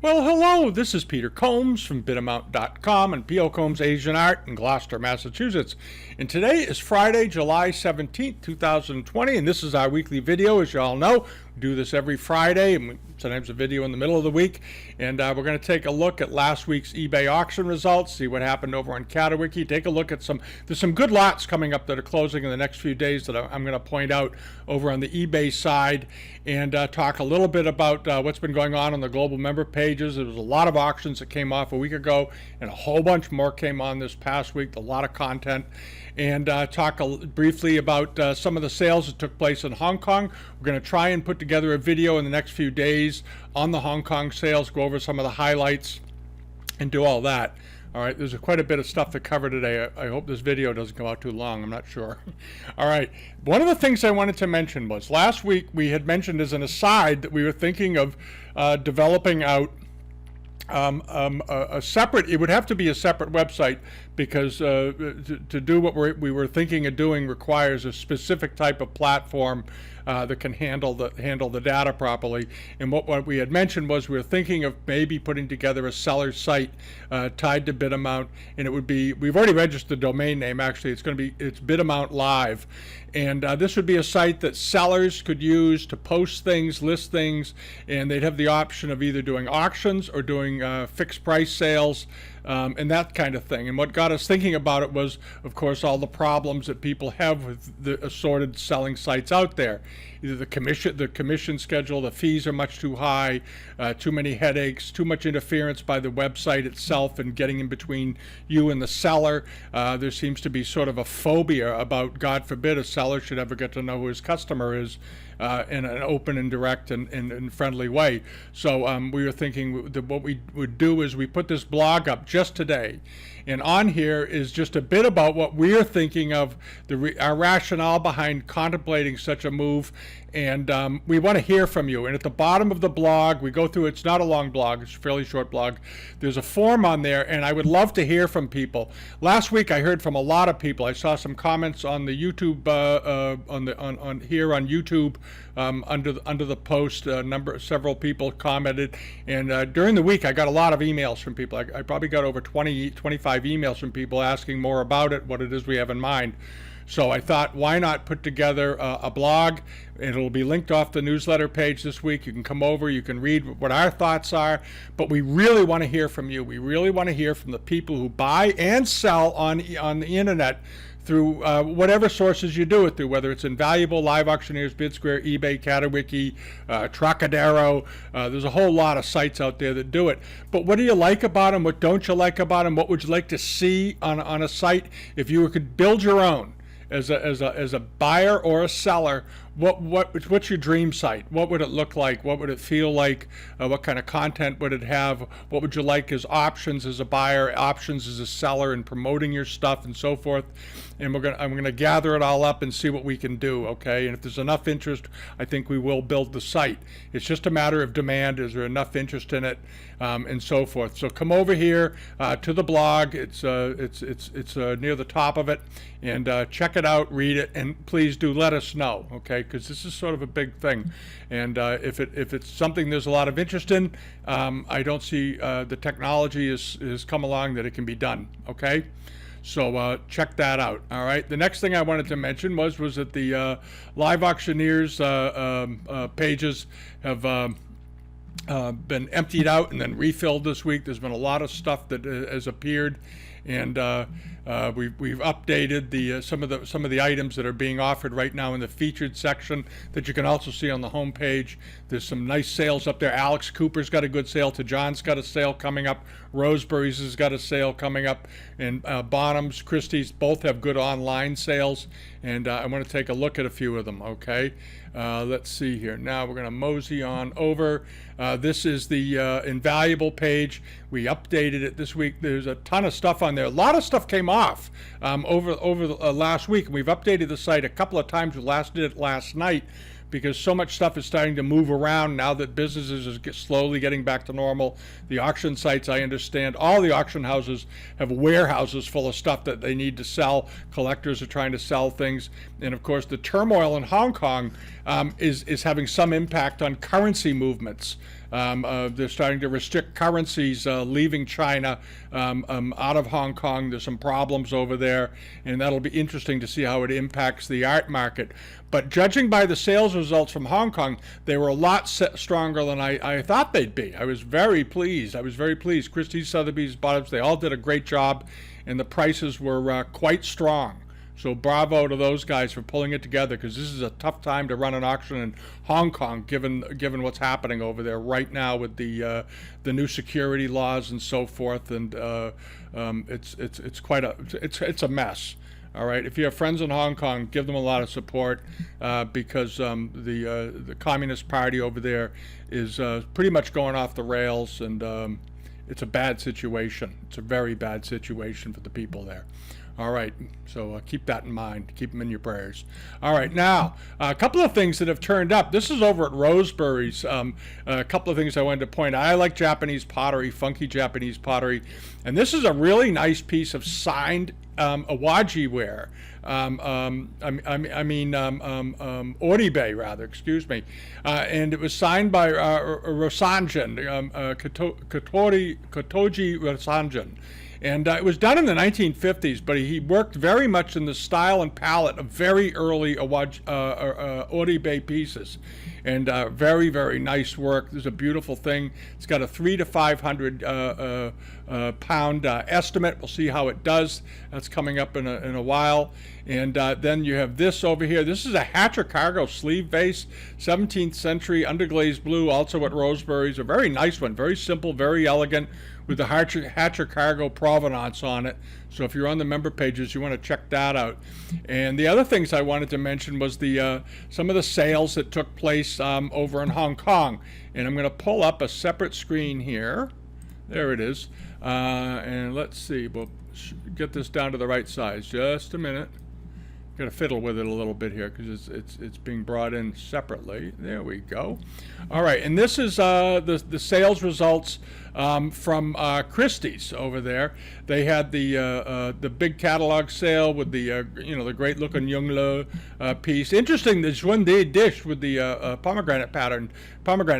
Well, hello, this is Peter Combs from Bidamount.com and P.O. Combs Asian Art in Gloucester, Massachusetts. And today is Friday, July 17th, 2020, and this is our weekly video, as you all know. We do this every Friday, and sometimes a video in the middle of the week. And we're going to take a look at last week's eBay auction results, see what happened over on Catawiki, take a look at there's some good lots coming up that are closing in the next few days that I'm going to point out over on the eBay side, and talk a little bit about what's been going on the global member pages. There was a lot of auctions that came off a week ago, and a whole bunch more came on this past week, a lot of content. And talk briefly about some of the sales that took place in Hong Kong. We're going to try and put together a video in the next few days on the Hong Kong sales, go over some of the highlights, and do all that. All right, there's quite a bit of stuff to cover today. I hope this video doesn't come out too long. I'm not sure. All right, one of the things I wanted to mention was last week we had mentioned as an aside that we were thinking of developing out a separate, it would have to be a separate website because to do what we were thinking of doing requires a specific type of platform that can handle the data properly. And what we had mentioned was we were thinking of maybe putting together a seller site tied to Bidamount, and it would be, we've already registered the domain name. Actually, it's BidamountLive, and this would be a site that sellers could use to post things, list things, and they'd have the option of either doing auctions or doing fixed price sales, and that kind of thing. And what got us thinking about it was, of course, all the problems that people have with the assorted selling sites out there. Either the commission schedule, the fees are much too high, too many headaches, too much interference by the website itself and getting in between you and the seller. There seems to be sort of a phobia about, God forbid, a seller should ever get to know who his customer is in an open and direct and friendly way. So we were thinking that what we would do is we put this blog up just today, and on here is just a bit about what we're thinking of, our rationale behind contemplating such a move, and we want to hear from you. And at the bottom of the blog, we go through, it's not a long blog, it's a fairly short blog, there's a form on there, and I would love to hear from people. Last week I heard from a lot of people. I saw some comments on the YouTube, on here on YouTube, under the post. Several people commented, and during the week I got a lot of emails from people. I probably got over 25 emails from people asking more about it, what it is we have in mind. So I thought, why not put together a blog? It'll be linked off the newsletter page this week. You can come over, you can read what our thoughts are, but we really want to hear from you. We really want to hear from the people who buy and sell on the internet through whatever sources you do it through, whether it's Invaluable, Live Auctioneers, BidSquare, eBay, Catawiki, Trocadero. There's a whole lot of sites out there that do it. But what do you like about them? What don't you like about them? What would you like to see on a site? If you could build your own as a buyer or a seller, what's your dream site? What would it look like? What would it feel like? What kind of content would it have? What would you like as options as a buyer, options as a seller, and promoting your stuff and so forth? And I'm gonna gather it all up and see what we can do, okay? And if there's enough interest, I think we will build the site. It's just a matter of demand. Is there enough interest in it, and so forth? So come over here to the blog. It's near the top of it, and check it out, read it, and please do let us know, okay? Because this is sort of a big thing, and if it's something there's a lot of interest in, I don't see the technology has come along that it can be done, okay? So check that out. All right. The next thing I wanted to mention was that the Live Auctioneers pages have been emptied out and then refilled this week. There's been a lot of stuff that has appeared, and we've updated some of the items that are being offered right now in the featured section that you can also see on the home page. There's some nice sales up there. Alex Cooper's got a good sale. John's got a sale coming up. Roseberry's has got a sale coming up, and Bonham's, Christie's both have good online sales, and I want to take a look at a few of them, okay? Let's see here. Now we're going to mosey on over. This is the Invaluable page. We updated it this week. There's a ton of stuff on there. A lot of stuff came off over the last week, and we've updated the site a couple of times. We did it last night because so much stuff is starting to move around now that businesses are slowly getting back to normal. The auction sites, I understand, all the auction houses have warehouses full of stuff that they need to sell. Collectors are trying to sell things. And of course, the turmoil in Hong Kong is having some impact on currency movements. They're starting to restrict currencies leaving China out of Hong Kong. There's some problems over there, and that'll be interesting to see how it impacts the art market. But judging by the sales results from Hong Kong, they were a lot stronger than I thought they'd be. I was very pleased. Christie, Sotheby's, Bottoms, they all did a great job, and the prices were quite strong. So bravo to those guys for pulling it together, because this is a tough time to run an auction in Hong Kong, given what's happening over there right now with the new security laws and so forth, and it's quite a mess. All right, if you have friends in Hong Kong, give them a lot of support, because the Communist Party over there is pretty much going off the rails, and it's a bad situation. It's a very bad situation for the people there. All right, so keep that in mind. Keep them in your prayers. All right, now, a couple of things that have turned up. This is over at Roseberry's. A couple of things I wanted to point out. I like Japanese pottery, funky Japanese pottery. And this is a really nice piece of signed awaji ware. Oribe, rather, excuse me. And it was signed by Rosanjan, Kotoji Rosanjan. And it was done in the 1950s, but he worked very much in the style and palette of very early Oribe pieces. And very, very nice work. There's a beautiful thing. It's got a 300 to 500 pound estimate. We'll see how it does. That's coming up in a while. And then you have this over here. This is a Hatcher Cargo sleeve vase, 17th century, underglazed blue, also at Roseberry's. A very nice one, very simple, very elegant, with the Hatcher Cargo provenance on it. So if you're on the member pages, you want to check that out. And the other things I wanted to mention was some of the sales that took place over in Hong Kong. And I'm going to pull up a separate screen here. There it is. And let's see. We'll get this down to the right size. Just a minute. Got to fiddle with it a little bit here because it's being brought in separately. There we go. All right, and this is the sales results from Christie's over there. They had the big catalog sale with the great looking Yongle piece. Interesting, the Zhuande dish with the pomegranate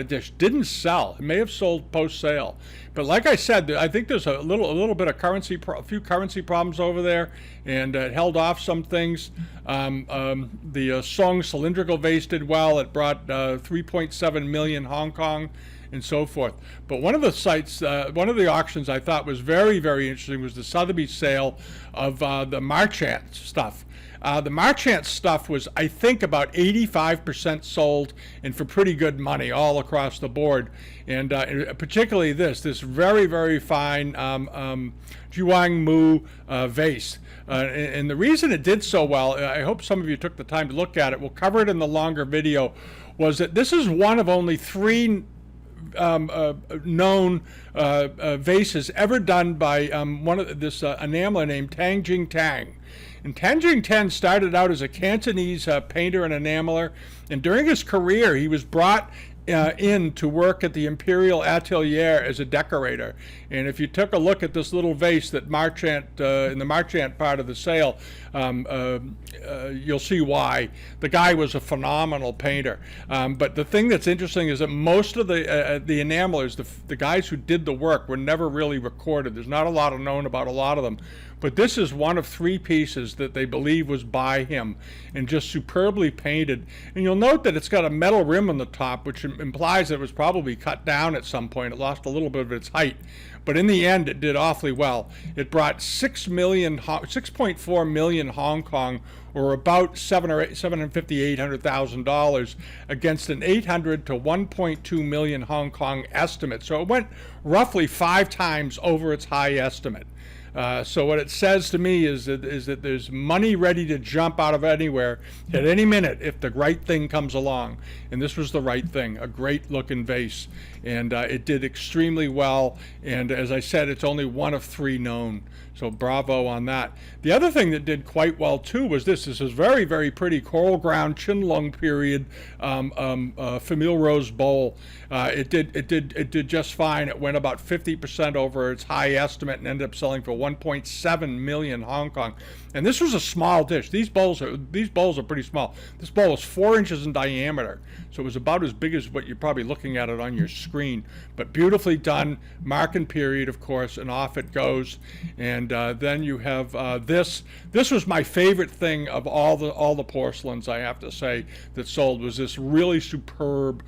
dish didn't sell. It may have sold post sale, but like I said, I think there's a little bit of a few currency problems over there, and it held off some things. The Song Cylindrical Vase did well. It brought 3.7 million Hong Kong and so forth. But one of the sites, one of the auctions I thought was very, very interesting was the Sotheby's sale of the Marchant stuff. The Marchant stuff was, I think, about 85% sold, and for pretty good money all across the board. And particularly this very, very fine Juang Mu vase. And the reason it did so well, I hope some of you took the time to look at it, we'll cover it in the longer video, was that this is one of only 3 known vases ever done by this enameler named Tang Jing Tang. And Tang Jing Tang started out as a Cantonese painter and enameler, and during his career he was brought in to work at the Imperial Atelier as a decorator. And if you took a look at this little vase that Marchant, in the Marchant part of the sale, you'll see why. The guy was a phenomenal painter. But the thing that's interesting is that most of the enamelers, the guys who did the work, were never really recorded. There's not a lot known about a lot of them. But this is one of 3 pieces that they believe was by him, and just superbly painted. And you'll note that it's got a metal rim on the top, which implies that it was probably cut down at some point. It lost a little bit of its height. But in the end, it did awfully well. It brought 6.4 million Hong Kong, or about $800,000, against an 800 to 1.2 million Hong Kong estimate. So it went roughly 5 times over its high estimate. So what it says to me is that there's money ready to jump out of anywhere at any minute if the right thing comes along. And this was the right thing, a great looking vase. And it did extremely well. And as I said, it's only one of 3 known. So bravo on that. The other thing that did quite well too was this. This is very, very pretty coral ground Qianlong period Familial rose bowl. It did just fine. It went about 50% over its high estimate and ended up selling for 1.7 million Hong Kong. And this was a small dish. These bowls are pretty small. This bowl is 4 inches in diameter, so it was about as big as what you're probably looking at it on your screen. screen. But beautifully done, mark and period, of course, and off it goes. And then you have this. This was my favorite thing of all the porcelains, I have to say, that sold, was this really superb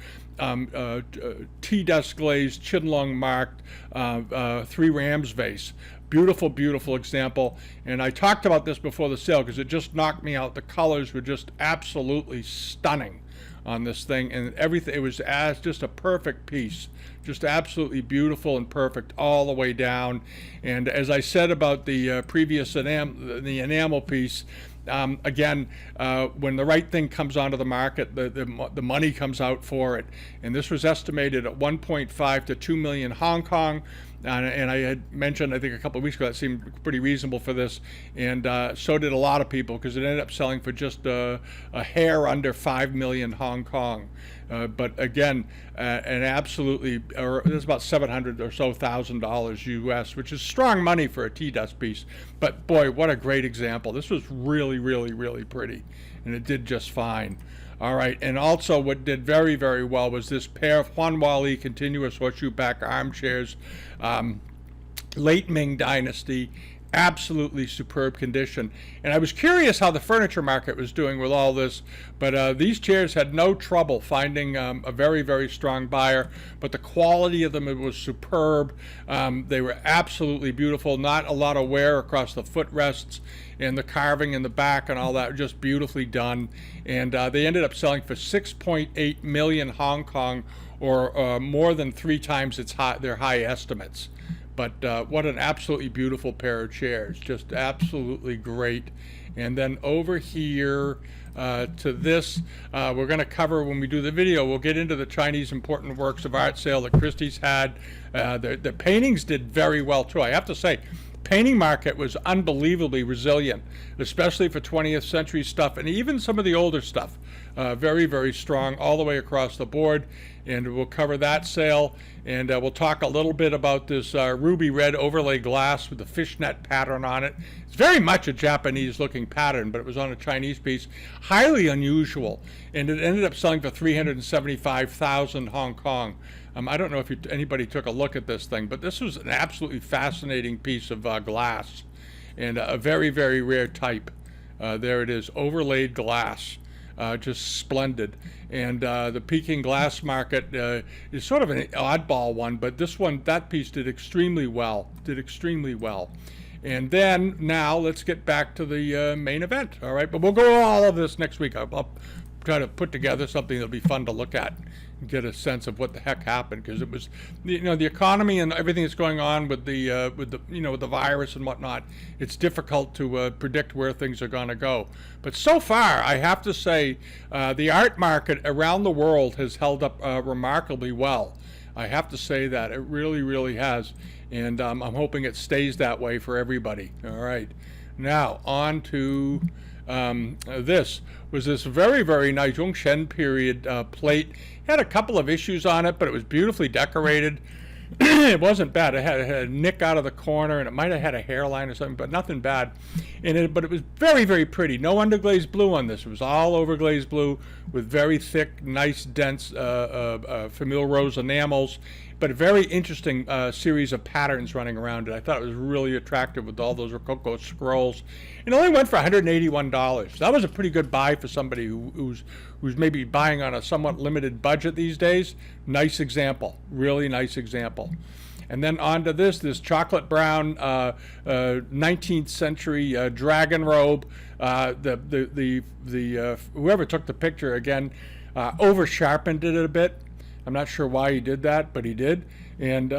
tea dust glazed, Chinlong marked 3 Rams vase. Beautiful, beautiful example. And I talked about this before the sale because it just knocked me out. The colors were just absolutely stunning on this thing, and everything, it was just a perfect piece, just absolutely beautiful and perfect all the way down. And as I said about the previous the enamel piece, again, when the right thing comes onto the market, the money comes out for it. And this was estimated at 1.5 to 2 million Hong Kong. And I had mentioned, I think a couple of weeks ago, that seemed pretty reasonable for this. And so did a lot of people, because it ended up selling for just a hair under 5 million Hong Kong. But again, an absolutely, or there's about $700,000 or so US, which is strong money for a tea dust piece. But boy, what a great example. This was really, really, really pretty, and it did just fine. All right, and also what did very, very well was this pair of Huanwali continuous horseshoe back armchairs, late Ming Dynasty. Absolutely superb condition. And I was curious how the furniture market was doing with all this, but these chairs had no trouble finding a very, very strong buyer. But the quality of them, was superb. They were absolutely beautiful. Not a lot of wear across the footrests, and the carving in the back and all that, just beautifully done. And they ended up selling for 6.8 million Hong Kong, or more than 3 times their high estimates. But what an absolutely beautiful pair of chairs, just absolutely great. And then over here to this, we're going to cover when we do the video. We'll get into the Chinese important works of art sale that Christie's had. The paintings did very well too, I have to say. Painting market was unbelievably resilient, especially for 20th century stuff, and even some of the older stuff. Very, very strong all the way across the board. And we'll cover that sale, and we'll talk a little bit about this ruby red overlay glass with the fishnet pattern on it. It's very much a Japanese looking pattern, but it was on a Chinese piece. Highly unusual, and it ended up selling for 375,000 Hong Kong. I don't know if anybody took a look at this thing, but this was an absolutely fascinating piece of glass, and a very, very rare type. There it is, overlaid glass. Just splendid. And the Peking glass market is sort of an oddball one, but that piece did extremely well. And then now let's get back to the main event. All right, but we'll go over all of this next week. I'll try to put together something that'll be fun to look at and get a sense of what the heck happened, because it was, the economy and everything that's going on with the virus and whatnot. It's difficult to predict where things are going to go. But so far, I have to say, the art market around the world has held up remarkably well. I have to say that it really, really has, and I'm hoping it stays that way for everybody. All right, now on to. This was this very, very nice Zhongshan period plate. Had a couple of issues on it, but it was beautifully decorated. It wasn't bad. It had a nick out of the corner, and it might have had a hairline or something, but nothing bad. But it was very, very pretty. No underglazed blue on this. It was all overglazed blue with very thick, nice, dense Familial rose enamels, but a very interesting series of patterns running around it. I thought it was really attractive with all those Rococo scrolls. It only went for $181. That was a pretty good buy for somebody who's maybe buying on a somewhat limited budget these days. Nice example, really nice example. And then on to this chocolate brown 19th century dragon robe. Whoever took the picture, again, over sharpened it a bit. I'm not sure why he did that, but he did. And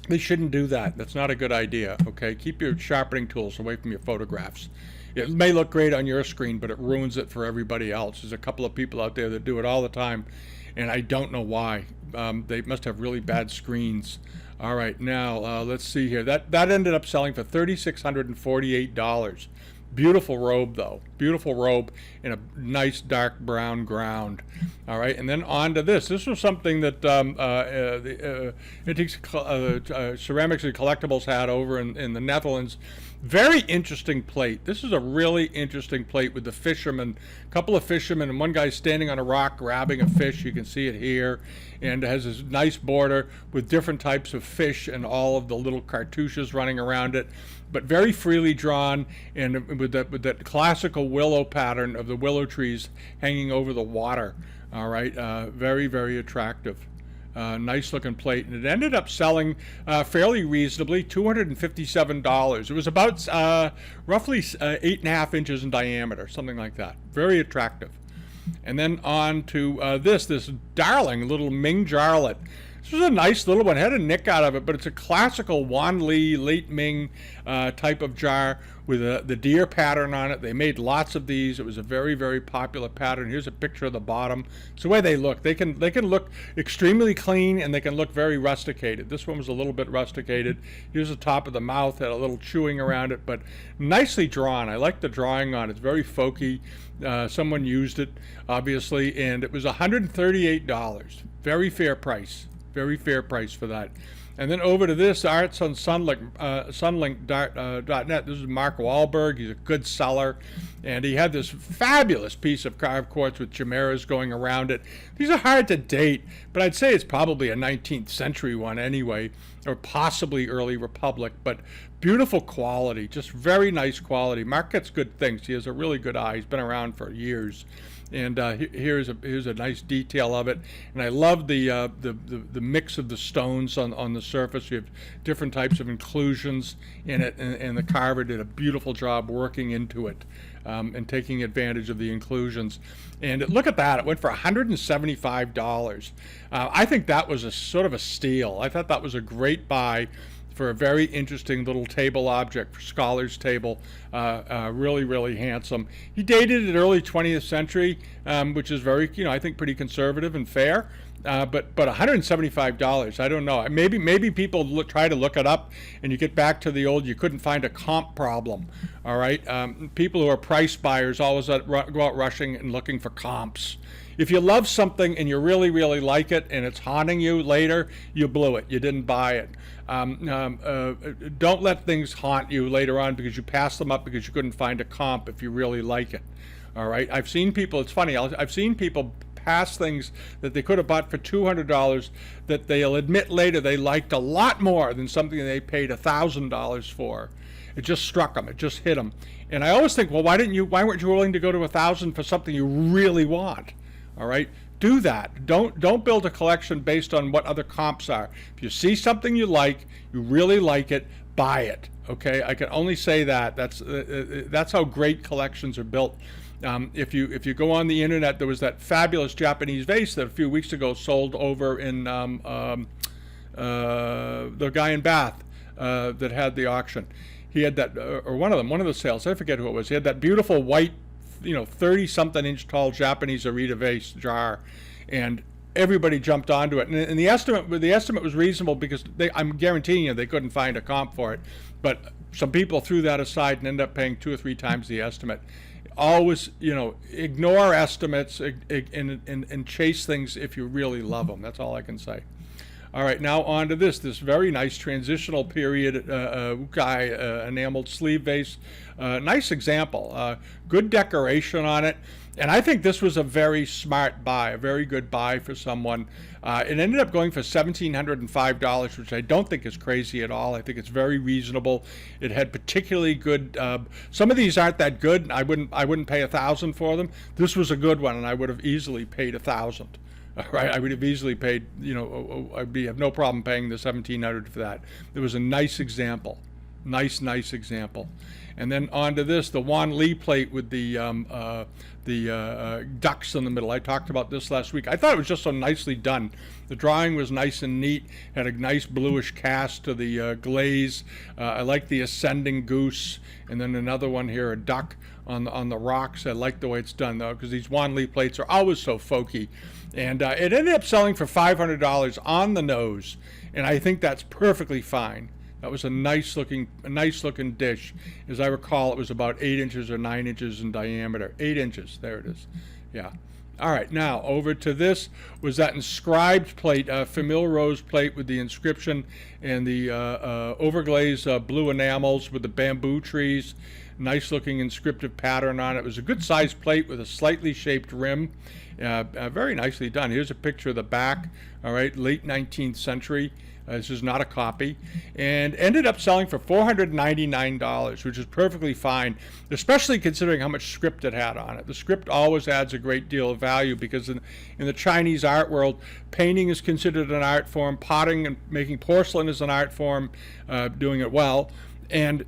they shouldn't do that. That's not a good idea, okay? Keep your sharpening tools away from your photographs. It may look great on your screen, but it ruins it for everybody else. There's a couple of people out there that do it all the time, and I don't know why. They must have really bad screens. All right, now let's see here. That ended up selling for $3,648. Beautiful robe, though. Beautiful robe in a nice dark brown ground. All right, and then on to this. This was something that the Antiques, Ceramics and Collectibles had over in the Netherlands. Very interesting plate. This is a really interesting plate with the fishermen, a couple of fishermen, and one guy standing on a rock grabbing a fish. You can see it here. And it has this nice border with different types of fish and all of the little cartouches running around it, but very freely drawn, and with that classical willow pattern of the willow trees hanging over the water. All right, very, very attractive. Nice looking plate, and it ended up selling fairly reasonably, $257. It was about roughly 8.5 inches in diameter, something like that. Very attractive. And then on to this darling little Ming jarlet. This was a nice little one. Had a nick out of it, but it's a classical Huanwali, late Ming type of jar with the deer pattern on it. They made lots of these. It was a very, very popular pattern. Here's a picture of the bottom. It's the way they look. They can look extremely clean, and they can look very rusticated. This one was a little bit rusticated. Here's the top of the mouth, had a little chewing around it, but nicely drawn. I like the drawing on it. It's very folky. Someone used it, obviously, and it was $138. Very fair price. Very fair price for that. And then over to this, Arts on Sunlink.net. This is Mark Wahlberg. He's a good seller. And he had this fabulous piece of carved quartz with chimeras going around it. These are hard to date, but I'd say it's probably a 19th century one anyway, or possibly early Republic, but beautiful quality, just very nice quality. Mark gets good things. He has a really good eye. He's been around for years. And here's a nice detail of it, and I love the mix of the stones on the surface. You have different types of inclusions in it, and the carver did a beautiful job working into it and taking advantage of the inclusions. And look at that; it went for $175. I think that was a sort of a steal. I thought that was a great buy for a very interesting little table object for Scholar's Table. Really, really handsome. He dated it early 20th century, which is very, I think pretty conservative and fair. But $175, I don't know. Maybe people try to look it up, and you get back to the old, you couldn't find a comp problem. All right, people who are price buyers always go out rushing and looking for comps. If you love something and you really, really like it, and it's haunting you later, you blew it. You didn't buy it. Don't let things haunt you later on because you passed them up because you couldn't find a comp if you really like it. All right. I've seen people. It's funny. I've seen people pass things that they could have bought for $200 that they'll admit later they liked a lot more than something they paid $1,000 for. It just struck them. It just hit them. And I always think, well, why weren't you willing to go to $1,000 for something you really want? All right, do that. Don't build a collection based on what other comps are. If you see something you like, you really like it, buy it. Okay, I can only say that. That's how great collections are built. If you go on the internet, there was that fabulous Japanese vase that a few weeks ago sold over in the guy in Bath that had the auction. He had that, or one of the sales. I forget who it was. He had that beautiful white, 30-something inch tall Japanese Arita vase jar, and everybody jumped onto it. And the estimate was reasonable because I'm guaranteeing you they couldn't find a comp for it. But some people threw that aside and ended up paying 2 or 3 times the estimate. Always, ignore estimates and chase things if you really love them. That's all I can say. All right, now on to this very nice transitional period enameled sleeve vase. Nice example. Good decoration on it. And I think this was a very smart buy, a very good buy for someone. It ended up going for $1,705, which I don't think is crazy at all. I think it's very reasonable. It had particularly good. Some of these aren't that good. I wouldn't pay $1,000 for them. This was a good one, and I would have easily paid $1,000. All right, I would have easily paid. I'd have no problem paying the $1,700 for that. It was a nice example. Nice example. And then on to this, the Huanwali plate with the ducks in the middle. I talked about this last week. I thought it was just so nicely done. The drawing was nice and neat, had a nice bluish cast to the glaze. I like the ascending goose, and then another one here, a duck on the rocks. I like the way it's done, though, because these Huanwali plates are always so folky. And it ended up selling for $500 on the nose, and I think that's perfectly fine. That was a nice looking dish. As I recall, it was about 8 inches or 9 inches in diameter. 8 inches. There it is. Yeah. All right, now over to this was that inscribed plate, Familial rose plate with the inscription and the overglazed blue enamels with the bamboo trees. Nice looking inscriptive pattern on it. It was a good sized plate with a slightly shaped rim. Very nicely done. Here's a picture of the back. All right, late 19th century. This is not a copy, and ended up selling for $499, which is perfectly fine, especially considering how much script it had on it. The script always adds a great deal of value because in the Chinese art world, painting is considered an art form, potting and making porcelain is an art form, doing it well, and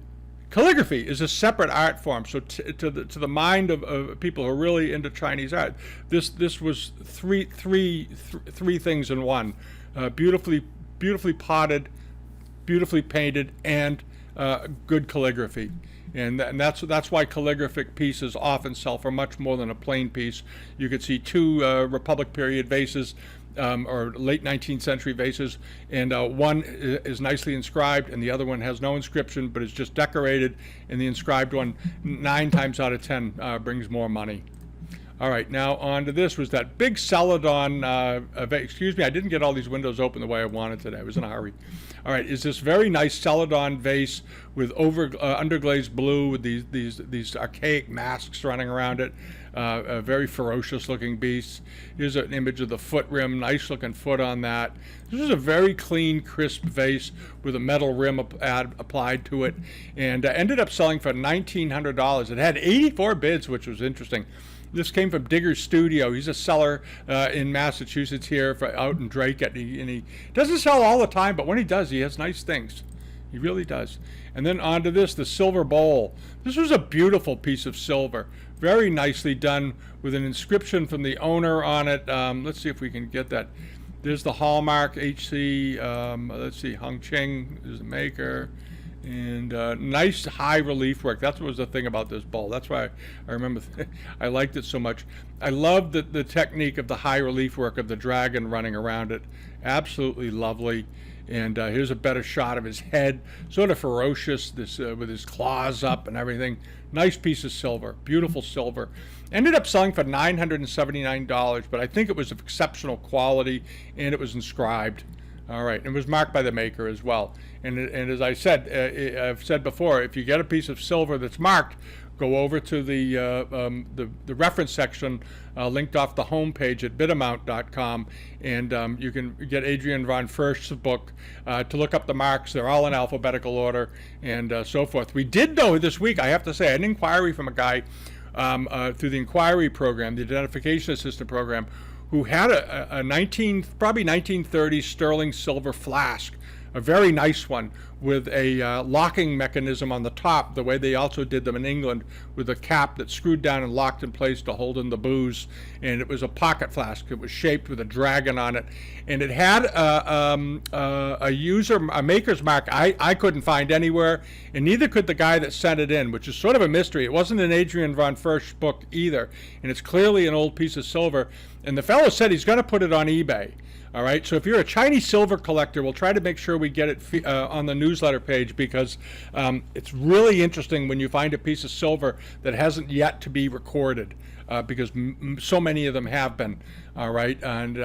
calligraphy is a separate art form. So to the mind of people who are really into Chinese art, this was three things in one: beautifully potted, beautifully painted, and good calligraphy. And that's why calligraphic pieces often sell for much more than a plain piece. You could see two Republic period vases, or late 19th century vases, and one is nicely inscribed and the other one has no inscription but is just decorated, and the inscribed one 9 times out of 10 brings more money. All right, now on to this was that big Celadon, excuse me, I didn't get all these windows open the way I wanted today. I was in a hurry. All right, is this very nice Celadon vase with underglazed blue with these archaic masks running around it. A very ferocious looking beast. Here's an image of the foot rim, nice looking foot on that. This is a very clean, crisp vase with a metal rim applied to it, and ended up selling for $1,900. It had 84 bids, which was interesting. This came from Digger's Studio. He's a seller in Massachusetts here, out in Drake, and he doesn't sell all the time, but when he does, he has nice things. He really does. And then on to this, the silver bowl. This was a beautiful piece of silver, very nicely done with an inscription from the owner on it. Let's see if we can get that. There's the hallmark, HC, let's see, Hung Ching is the maker. And nice high relief work. That's what was the thing about this bowl. That's why I remember I liked it so much. I love the technique of the high relief work of the dragon running around it. Absolutely lovely. And here's a better shot of his head, sort of ferocious, this with his claws up and everything. Nice piece of silver, beautiful silver. Ended up selling for $979, but I think it was of exceptional quality, and it was inscribed. All right, and it was marked by the maker as well. And as I said, I've said before, if you get a piece of silver that's marked, go over to the reference section linked off the homepage at Bidamount.com, and you can get Adrian von Furst's book to look up the marks. They're all in alphabetical order and so forth. We did, though, this week, I have to say, an inquiry from a guy through the inquiry program, the identification assistant program, who had a probably 1930s sterling silver flask, a very nice one with a locking mechanism on the top, the way they also did them in England, with a cap that screwed down and locked in place to hold in the booze. And it was a pocket flask. It was shaped with a dragon on it, and it had a maker's mark I couldn't find anywhere, and neither could the guy that sent it in, which is sort of a mystery. It wasn't an Adrian von Furst book either, and it's clearly an old piece of silver. And the fellow said he's going to put it on eBay. All right, so if you're a Chinese silver collector, we'll try to make sure we get it on the newsletter page, because it's really interesting when you find a piece of silver that hasn't yet to be recorded, because so many of them have been. All right, and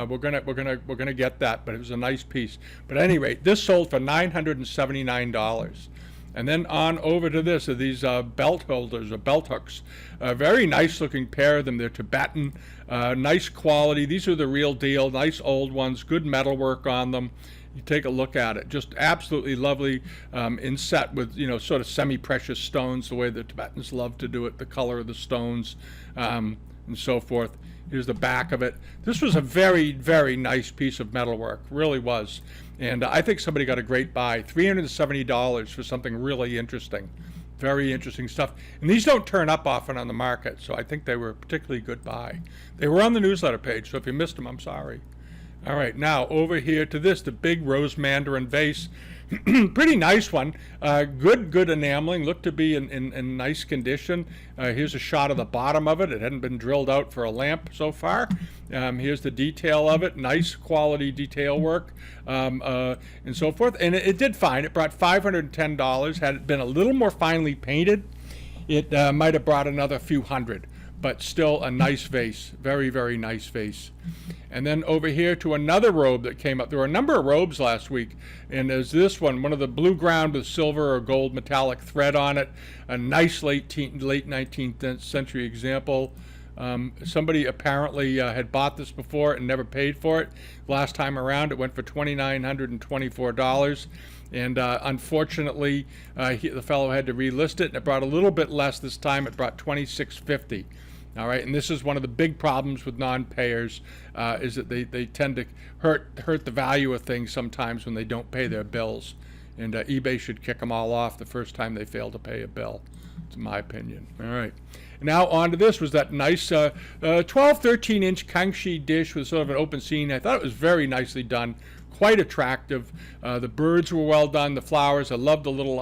we're gonna get that, but it was a nice piece. But at any rate, this sold for $979. And then on over to this, are these belt holders or belt hooks. A very nice looking pair of them. They're Tibetan, nice quality. These are the real deal, nice old ones, good metalwork on them. You take a look at it, just absolutely lovely, inset with, sort of semi-precious stones, the way the Tibetans love to do it, the color of the stones, and so forth. Here's the back of it. This was a very, very nice piece of metalwork, really was. And I think somebody got a great buy, $370 for something really interesting. Very interesting stuff. And these don't turn up often on the market, so I think they were a particularly good buy. They were on the newsletter page, so if you missed them, I'm sorry. All right, now over here to this, the big rose Mandarin vase. Pretty nice one. Good enameling. Looked to be in nice condition. Here's a shot of the bottom of it. It hadn't been drilled out for a lamp so far. Here's the detail of it. Nice quality detail work, and so forth. And it did fine. It brought $510. Had it been a little more finely painted, it might have brought another few hundred. But still a nice vase. Very, very nice vase. And then over here to another robe that came up. There were a number of robes last week, and there's this one of the blue ground with silver or gold metallic thread on it. A nice late 19th century example. Somebody apparently had bought this before and never paid for it. Last time around it went for $2,924. And unfortunately, the fellow had to relist it, and it brought a little bit less this time. It brought $2,650. All right, and this is one of the big problems with non-payers, is that they tend to hurt the value of things sometimes when they don't pay their bills. And eBay should kick them all off the first time they fail to pay a bill. It's my opinion. All right. Now on to this was that nice 12, 13-inch Kangshi dish with sort of an open scene. I thought it was very nicely done. Quite attractive. The birds were well done. The flowers. I love the little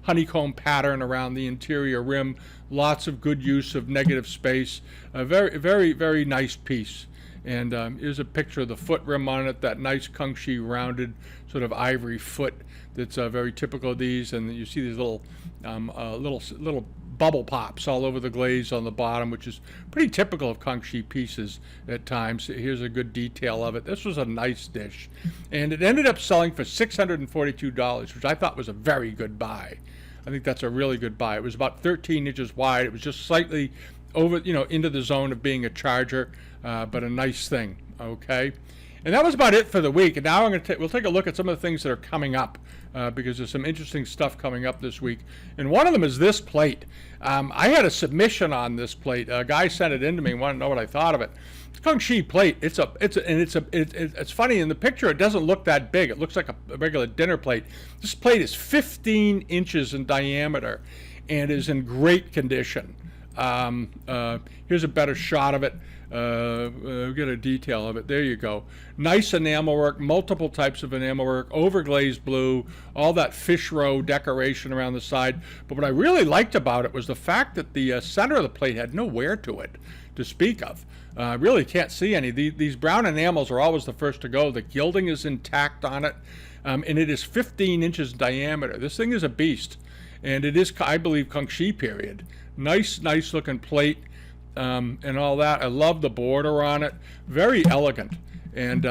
honeycomb pattern around the interior rim. Lots of good use of negative space. A very, very, very nice piece. And here's a picture of the foot rim on it. That nice Kangshi rounded sort of ivory foot. That's very typical of these. And you see these little bubble pops all over the glaze on the bottom, which is pretty typical of Kangshi pieces at times. Here's a good detail of it. This was a nice dish, and it ended up selling for $642, which I thought was a very good buy. I think that's a really good buy. It was about 13 inches wide. It was just slightly over, into the zone of being a charger, but a nice thing. Okay. And that was about it for the week. And now we'll take a look at some of the things that are coming up, because there's some interesting stuff coming up this week. And one of them is this plate. I had a submission on this plate. A guy sent it in to me and wanted to know what I thought of it. It's a Kangshi plate. It's funny in the picture. It doesn't look that big. It looks like a regular dinner plate. This plate is 15 inches in diameter and is in great condition. Here's a better shot of it. Get a detail of it. There you go. Nice enamel work, multiple types of enamel work, overglazed blue, all that fish roe decoration around the side. But what I really liked about it was the fact that the center of the plate had no wear to it to speak of. Really can't see any. These brown enamels are always the first to go. The gilding is intact on it, and it is 15 inches in diameter. This thing is a beast, and it is, I believe, Kangshi period. Nice looking plate. And all that. I love the border on it. Very elegant and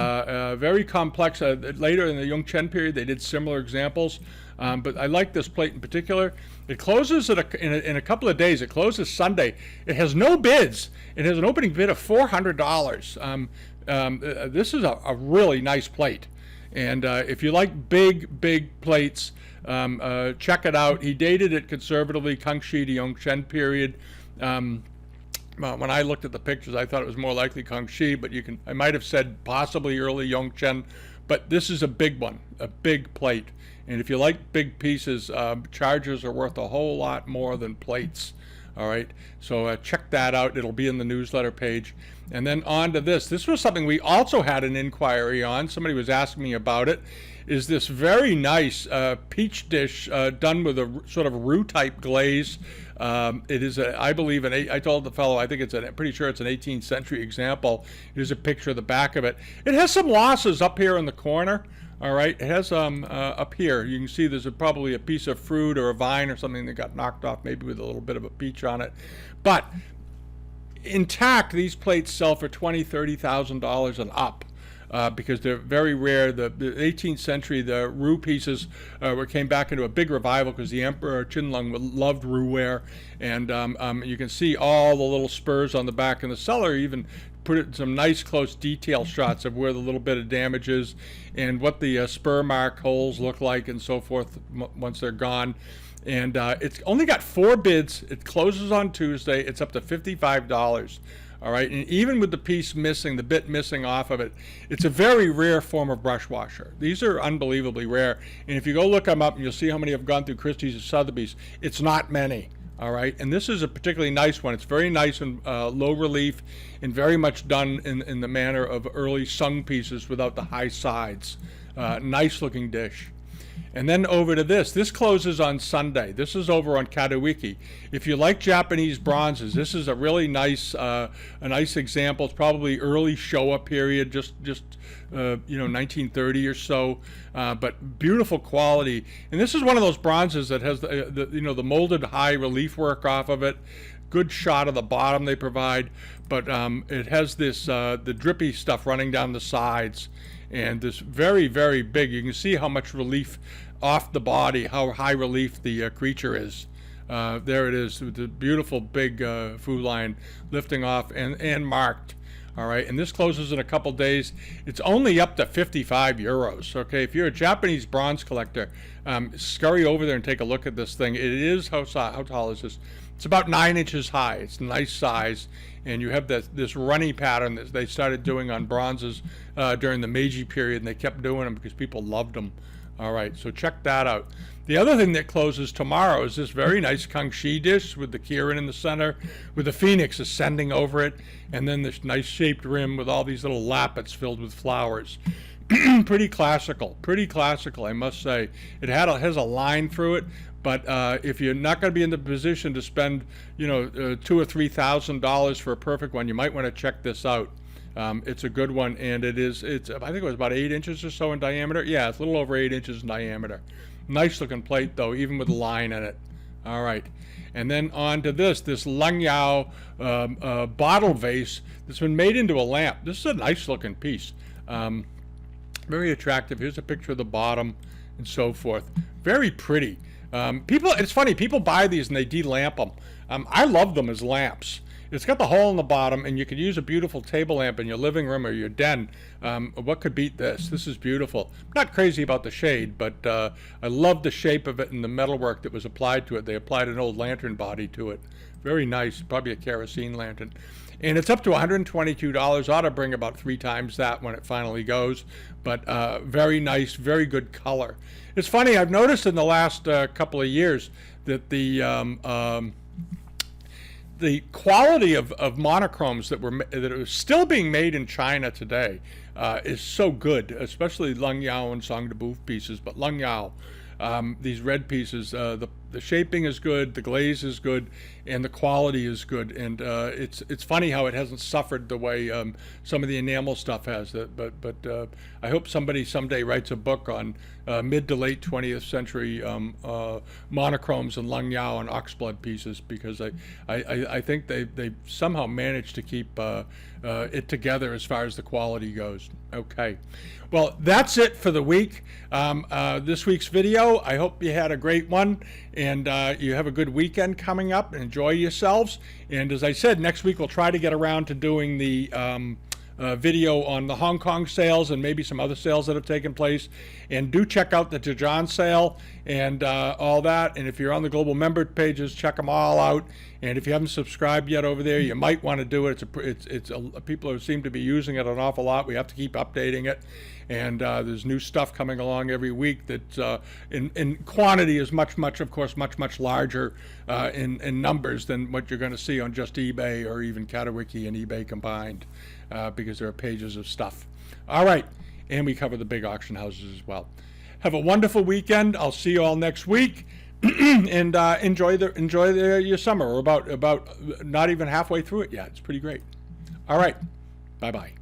very complex. Later in the Yongchen period, they did similar examples. But I like this plate in particular. It closes in a couple of days. It closes Sunday. It has no bids. It has an opening bid of $400. This is a really nice plate. And if you like big plates, check it out. He dated it conservatively, Kangshi to Yongchen period. When I looked at the pictures, I thought it was more likely Kangshi, but I might have said possibly early Yongchen. But this is a big one, a big plate. And if you like big pieces, chargers are worth a whole lot more than plates. All right, so check that out. It'll be in the newsletter page. And then on to this. This was something we also had an inquiry on. Somebody was asking me about it. Is this very nice peach dish done with a sort of roux-type glaze. It is, I believe, I told the fellow, I think pretty sure it's an 18th century example. Here's a picture of the back of it. It has some losses up here in the corner. All right, it has up here, you can see there's probably a piece of fruit or a vine or something that got knocked off, maybe with a little bit of a peach on it. But intact, these plates sell for $20,000, $30,000 and up. Because they're very rare. The 18th century, the roux pieces came back into a big revival because the Emperor Qianlong loved roux ware, and you can see all the little spurs on the back. And the seller even put it in some nice close detail shots of where the little bit of damage is and what the spur mark holes look like and so forth once they're gone. And it's only got 4 bids. It closes on Tuesday. It's up to $55. All right, and even with the piece missing, the bit missing off of it, it's a very rare form of brush washer. These are unbelievably rare, and if you go look them up, and you'll see how many have gone through Christie's and Sotheby's. It's not many. All right, and this is a particularly nice one. It's very nice and low relief, and very much done in the manner of early sung pieces without the high sides. Nice looking dish. And then over to this. This closes on Sunday. This is over on Katowiki. If you like Japanese bronzes, this is a really nice, a nice example. It's probably early Showa period, just 1930 or so, but beautiful quality. And this is one of those bronzes that has the molded high relief work off of it. Good shot of the bottom they provide, but it has this the drippy stuff running down the sides, and this very, very big. You can see how much relief off the body, how high relief the creature is. There it is, with the beautiful big food line lifting off and marked. All right, and this closes in a couple days. It's only up to 55 euros. Okay, if you're a Japanese bronze collector, scurry over there and take a look at this thing. It is, how tall is this? It's about 9 inches high. It's a nice size, and you have this runny pattern that they started doing on bronzes during the Meiji period, and they kept doing them because people loved them. All right, so check that out. The other thing that closes tomorrow is this very nice Kangshi dish with the Kirin in the center, with the phoenix ascending over it, and then this nice shaped rim with all these little lappets filled with flowers. Pretty classical, I must say. It has a line through it, but if you're not going to be in the position to spend, $2,000 or $3,000 for a perfect one, you might want to check this out. It's a good one, and I think it was about 8 inches or so in diameter. Yeah, it's a little over 8 inches in diameter. Nice looking plate though, even with a line in it. All right, and then on to this Langyao bottle vase that's been made into a lamp. This is a nice looking piece. Very attractive. Here's a picture of the bottom and so forth. Very pretty. It's funny, people buy these and they de-lamp them. I love them as lamps. It's got the hole in the bottom, and you could use a beautiful table lamp in your living room or your den. What could beat this? This is beautiful. I'm not crazy about the shade, but I love the shape of it and the metalwork that was applied to it. They applied an old lantern body to it. Very nice, probably a kerosene lantern. And it's up to $122. Ought to bring about 3 times that when it finally goes. But very nice, very good color. It's funny, I've noticed in the last couple of years that the quality of monochromes that are still being made in China today is so good, especially Langyao and Songdebu pieces. But Langyao, these red pieces, the shaping is good, the glaze is good, and the quality is good. And it's funny how it hasn't suffered the way some of the enamel stuff has. But I hope somebody someday writes a book on mid to late 20th century monochromes and Langyao and oxblood pieces, because I think they somehow managed to keep it together as far as the quality goes. Okay, well, that's it for the week. This week's video. I hope you had a great one, and you have a good weekend coming up. Enjoy yourselves. And as I said, next week we'll try to get around to doing the video on the Hong Kong sales and maybe some other sales that have taken place. And do check out the Zhejiang sale and all that. And if you're on the global member pages, check them all out. And if you haven't subscribed yet over there, you might want to do it. People seem to be using it an awful lot. We have to keep updating it. And there's new stuff coming along every week that in quantity is much larger in numbers than what you're going to see on just eBay or even Katowiki and eBay combined, because there are pages of stuff. All right, and we cover the big auction houses as well. Have a wonderful weekend. I'll see you all next week. And enjoy your summer. We're about not even halfway through it yet. It's pretty great. All right, bye-bye.